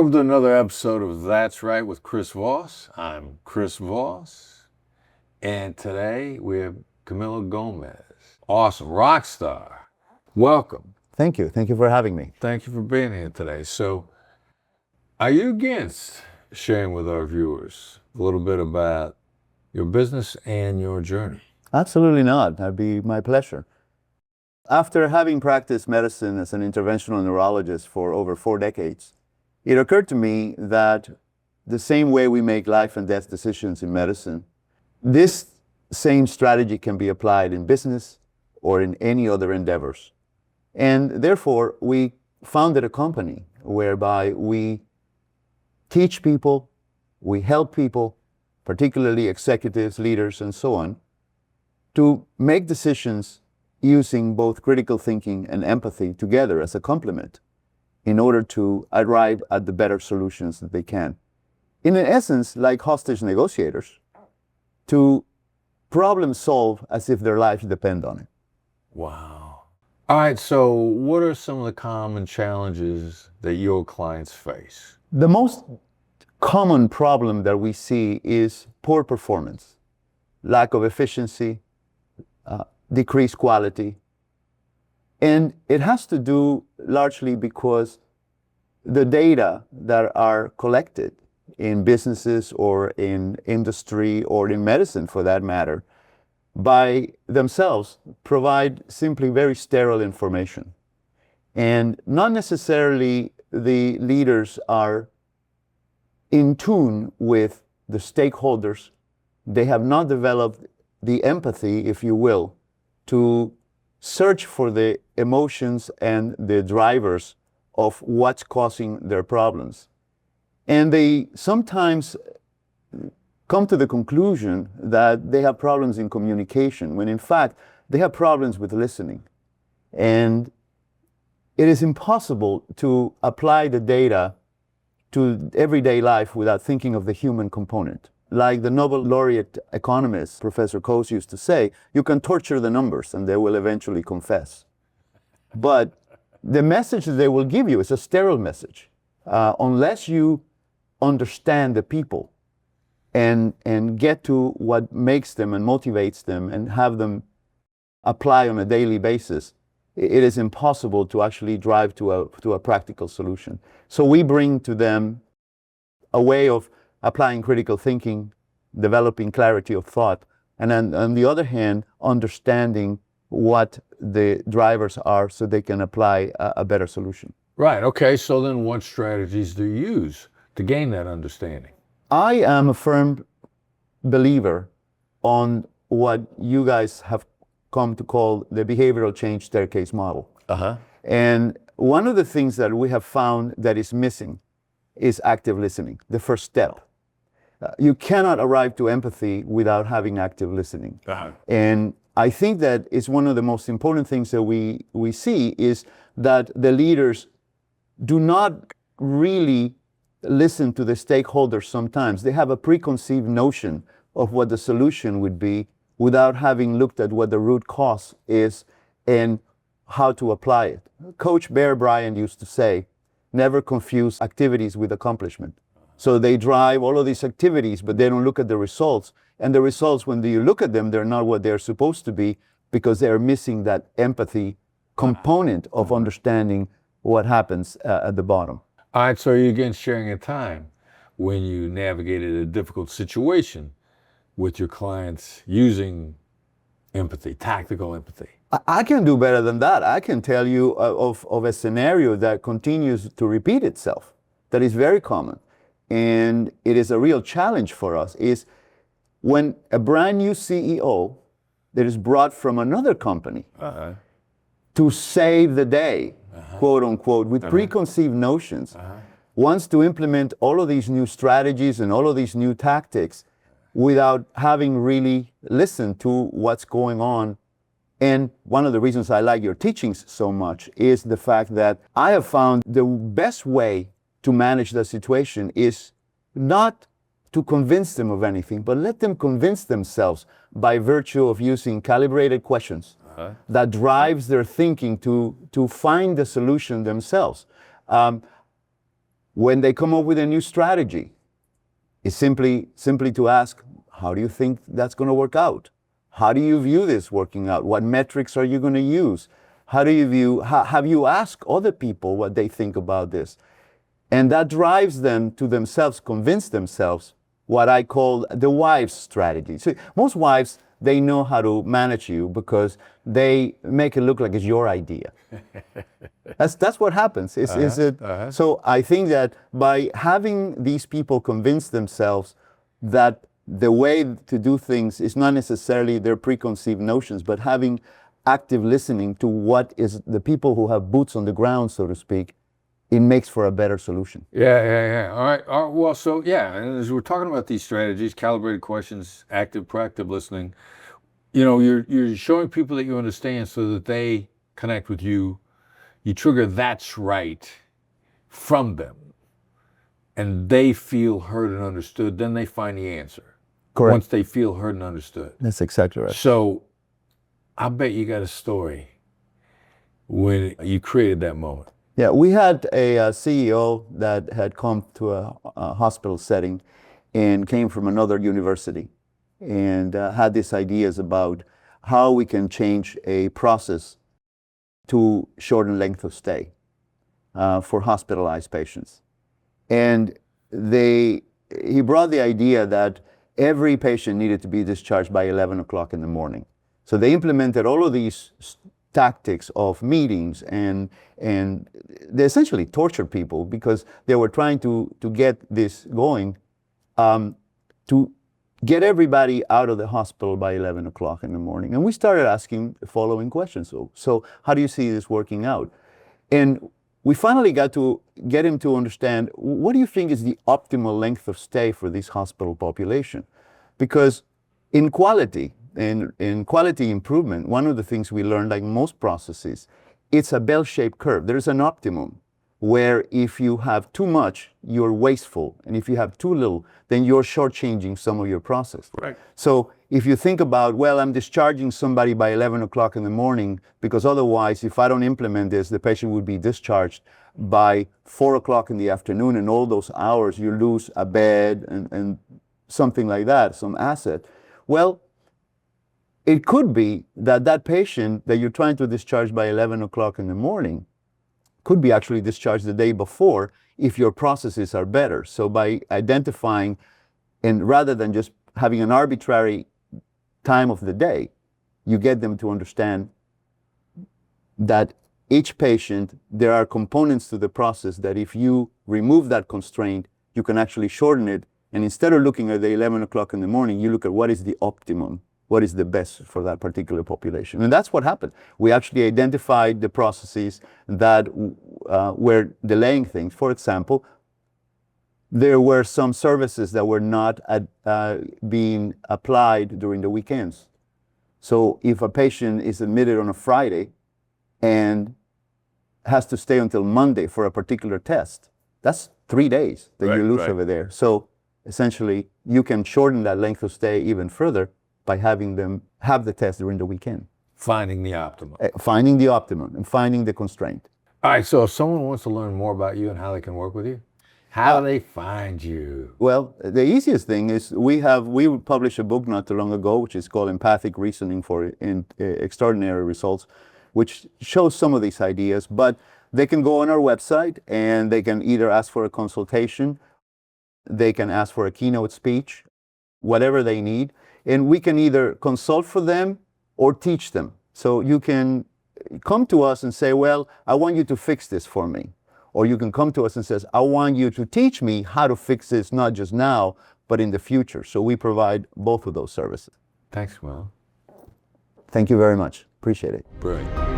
Welcome to another episode of That's Right with Chris Voss. I'm Chris Voss, and today we have Camilo Gomez. Awesome, rock star. Welcome. Thank you. Thank you for having me. Thank you for being here today. So, are you against sharing with our viewers a little bit about your business and your journey? Absolutely not. That'd be my pleasure. After having practiced medicine as an interventional neurologist for over 4 decades, it occurred to me that the same way we make life and death decisions in medicine, this same strategy can be applied in business or in any other endeavors. And therefore, we founded a company whereby we teach people, we help people, particularly executives, leaders, and so on, to make decisions using both critical thinking and empathy together as a complement in order to arrive at the better solutions that they can. In essence, like hostage negotiators, to problem solve as if their lives depend on it. Wow. All right, so what are some of the common challenges that your clients face? The most common problem that we see is poor performance, lack of efficiency, decreased quality. And it has to do largely because the data that are collected in businesses or in industry or in medicine for that matter, by themselves provide simply very sterile information. And not necessarily the leaders are in tune with the stakeholders. They have not developed the empathy, if you will, to search for the emotions and the drivers of what's causing their problems. And they sometimes come to the conclusion that they have problems in communication, when in fact they have problems with listening. And it is impossible to apply the data to everyday life without thinking of the human component. Like the Nobel laureate economist, Professor Coase, used to say, you can torture the numbers and they will eventually confess. But the message that they will give you is a sterile message. Unless you understand the people and get to what makes them and motivates them and have them apply on a daily basis, it is impossible to actually drive to a practical solution. So we bring to them a way of applying critical thinking, developing clarity of thought, and then on the other hand, understanding what the drivers are so they can apply a better solution. Right, okay, so then what strategies do you use to gain that understanding? I am a firm believer on what you guys have come to call the behavioral change staircase model. And one of the things that we have found that is missing is active listening, the first step. You cannot arrive to empathy without having active listening. And I think that it's one of the most important things that we see is that the leaders do not really listen to the stakeholders sometimes. They have a preconceived notion of what the solution would be without having looked at what the root cause is and how to apply it. Coach Bear Bryant used to say, never confuse activities with accomplishment. So they drive all of these activities, but they don't look at the results. And the results, when you look at them, they're not what they're supposed to be because they're missing that empathy component of understanding what happens at the bottom. All right, so are you against sharing a time when you navigated a difficult situation with your clients using empathy, tactical empathy? I can do better than that. I can tell you of a scenario that continues to repeat itself, that is very common. And it is a real challenge for us, is when a brand new CEO that is brought from another company to save the day, quote unquote, with preconceived notions, wants to implement all of these new strategies and all of these new tactics without having really listened to what's going on. And one of the reasons I like your teachings so much is the fact that I have found the best way to manage the situation is not to convince them of anything, but let them convince themselves by virtue of using calibrated questions that drives their thinking to find the solution themselves. When they come up with a new strategy, it's simply to ask, how do you think that's going to work out? How do you view this working out? What metrics are you going to use? How do you view, have you asked other people what they think about this? And that drives them to themselves, convince themselves, what I call the wives strategy. So most wives, they know how to manage you because they make it look like it's your idea. That's what happens. So I think that by having these people convince themselves that the way to do things is not necessarily their preconceived notions, but having active listening to what is the people who have boots on the ground, so to speak, it makes for a better solution. Yeah. All right. Well, so yeah, and as we're talking about these strategies, calibrated questions, active, proactive listening, you're showing people that you understand so that they connect with you. You trigger "that's right" from them, and they feel heard and understood. Then they find the answer. Correct. Once they feel heard and understood. That's exactly right. So, I bet you got a story when you created that moment. Yeah, we had a CEO that had come to a hospital setting and came from another university and had these ideas about how we can change a process to shorten length of stay for hospitalized patients. And he brought the idea that every patient needed to be discharged by 11 o'clock in the morning. So they implemented all of these tactics of meetings and they essentially tortured people because they were trying to get this going to get everybody out of the hospital by 11 o'clock in the morning. And we started asking the following questions. So how do you see this working out? And we finally got to get him to understand, what do you think is the optimal length of stay for this hospital population? Because in quality improvement, one of the things we learned, like most processes, it's a bell-shaped curve. There's an optimum where if you have too much, you're wasteful. And if you have too little, then you're shortchanging some of your process. Right. So if you think about, well, I'm discharging somebody by 11 o'clock in the morning because otherwise, if I don't implement this, the patient would be discharged by 4 o'clock in the afternoon, and all those hours you lose a bed and something like that, some asset. Well, it could be that that patient that you're trying to discharge by 11 o'clock in the morning could be actually discharged the day before if your processes are better. So by identifying, and rather than just having an arbitrary time of the day, you get them to understand that each patient, there are components to the process that if you remove that constraint, you can actually shorten it. And instead of looking at the 11 o'clock in the morning, you look at what is the optimum, what is the best for that particular population. And that's what happened. We actually identified the processes that were delaying things. For example, there were some services that were not being applied during the weekends. So if a patient is admitted on a Friday and has to stay until Monday for a particular test, that's 3 days that you lose over there. So essentially, you can shorten that length of stay even further by having them have the test during the weekend. Finding the optimum. Finding the optimum and finding the constraint. All right, so if someone wants to learn more about you and how they can work with you, how do they find you? Well, the easiest thing is we published a book not too long ago, which is called Empathic Reasoning for Extraordinary Results, which shows some of these ideas, but they can go on our website and they can either ask for a consultation, they can ask for a keynote speech, whatever they need. And we can either consult for them or teach them. So you can come to us and say, well, I want you to fix this for me. Or you can come to us and says, I want you to teach me how to fix this, not just now, but in the future. So we provide both of those services. Thanks, Camilo. Thank you very much. Appreciate it. Brilliant.